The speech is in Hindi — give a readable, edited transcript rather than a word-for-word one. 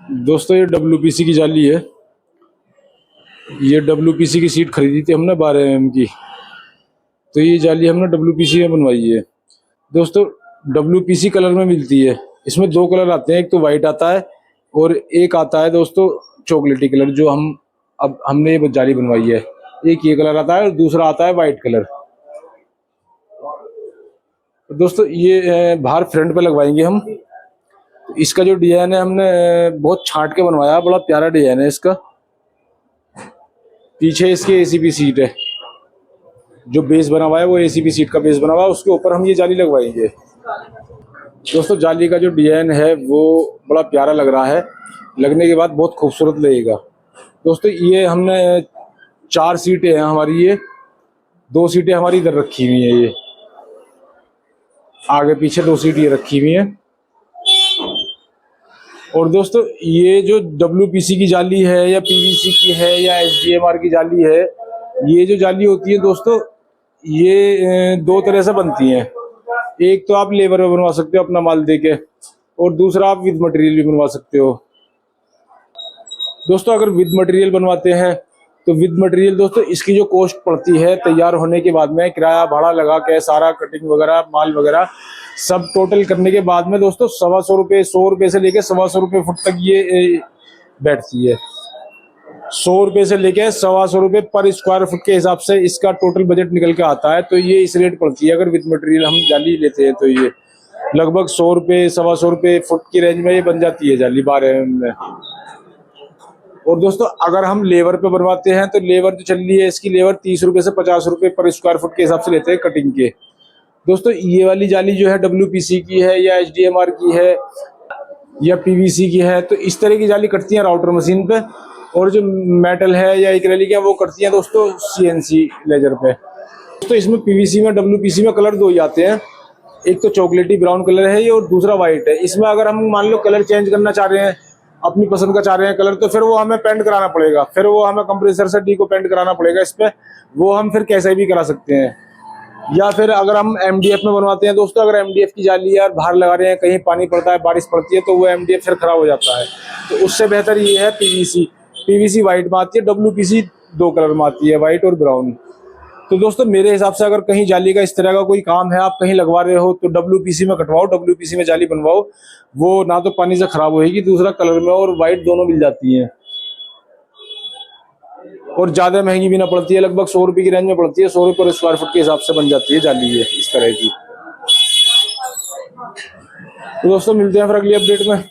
दोस्तों ये WPC की जाली है। ये WPC की सीट खरीदी थी हमने 12 mm की, तो ये जाली हमने WPC में बनवाई है। दोस्तों WPC कलर में मिलती है। इसमें दो कलर आते हैं, एक तो वाइट आता है और एक आता है दोस्तों चॉकलेटी कलर, जो अब हमने ये जाली बनवाई है। एक ये कलर आता है और दूसरा आता है वाइट कलर। तो दोस्तों ये बाहर फ्रंट पे लगवाएंगे हम। इसका जो डिजाइन है हमने बहुत छांट के बनवाया, बड़ा प्यारा डिजाइन है इसका। पीछे इसके ACP सीट है, जो बेस बना हुआ है वो ACP सीट का बेस बना हुआ है, उसके ऊपर हम ये जाली लगवाएंगे। दोस्तों जाली का जो डिजाइन है वो बड़ा प्यारा लग रहा है, लगने के बाद बहुत खूबसूरत लगेगा। दोस्तों ये हमने 4 सीटें हैं हमारी, ये 2 सीटें हमारी इधर रखी हुई हैं, ये आगे पीछे 2 सीट ये रखी हुई हैं। और दोस्तों ये जो WPC की जाली है या PVC की है या HDMR की जाली है, ये जो जाली होती है दोस्तों ये 2 तरह से बनती हैं। एक तो आप लेबर में बनवा सकते हो अपना माल देके, और दूसरा आप विद मटेरियल भी बनवा सकते हो। दोस्तों अगर विद मटेरियल बनवाते हैं तो विद मटेरियल दोस्तों इसकी जो कॉस्ट पड़ती है तैयार होने के बाद में, किराया भाड़ा लगा के सारा कटिंग वगैरह माल वगैरह सब टोटल करने के बाद में दोस्तों 125 रुपये, 100 रुपये से लेके 125 रुपये फुट तक ये बैठती है। 100 रुपये से लेके 125 रुपये पर स्क्वायर फुट के हिसाब से इसका टोटल बजट निकल के आता है। तो ये इस रेट पड़ती है अगर विद मटेरियल हम जाली लेते हैं, तो ये लगभग 100 रुपये 125 रुपये फुट की रेंज में ये बन जाती है जाली 12 mm में। और दोस्तों अगर हम लेबर पे बनवाते हैं तो लेबर जो चल रही है इसकी लेबर 30 रुपये से 50 रुपये पर स्क्वायर फुट के हिसाब से लेते हैं कटिंग के। दोस्तों ये वाली जाली जो है WPC की है या HDMR की है या PVC की है, तो इस तरह की जाली कटती है राउटर मशीन पे, और जो मेटल है या एक्रेलिक है वो करती है दोस्तों CNC लेजर पे। दोस्तों इसमें PVC में WPC में कलर 2 ही आते हैं, एक तो चॉकलेटी ब्राउन कलर है ये और दूसरा वाइट है। इसमें अगर हम मान लो कलर चेंज करना चाह रहे हैं, अपनी पसंद का चाह रहे हैं कलर, तो फिर वो हमें पेंट कराना पड़ेगा, फिर वो हमें कंप्रेसर से को पेंट कराना पड़ेगा इस पे। वो हम फिर कैसे भी करा सकते हैं। या फिर अगर हम MDF में बनवाते हैं दोस्तों, अगर MDF की जाली है और बाहर लगा रहे हैं, कहीं पानी पड़ता है बारिश पड़ती है तो वो MDF फिर खराब हो जाता है। तो उससे बेहतर ये है PVC वाइट में आती है, WPC 2 कलर में आती है, वाइट और ब्राउन। तो दोस्तों मेरे हिसाब से अगर कहीं जाली का इस तरह का कोई काम है, आप कहीं लगवा रहे हो, तो WPC में कटवाओ, WPC में जाली बनवाओ। वो ना तो पानी से खराब होगी, दूसरा कलर में और वाइट दोनों मिल जाती है, और ज्यादा महंगी भी ना पड़ती है, लगभग 100 रुपये की रेंज में पड़ती है। 100 रुपये पर स्क्वायर फुट के हिसाब से बन जाती है जाली ये इस तरह की। तो दोस्तों मिलते हैं फिर अगली अपडेट में।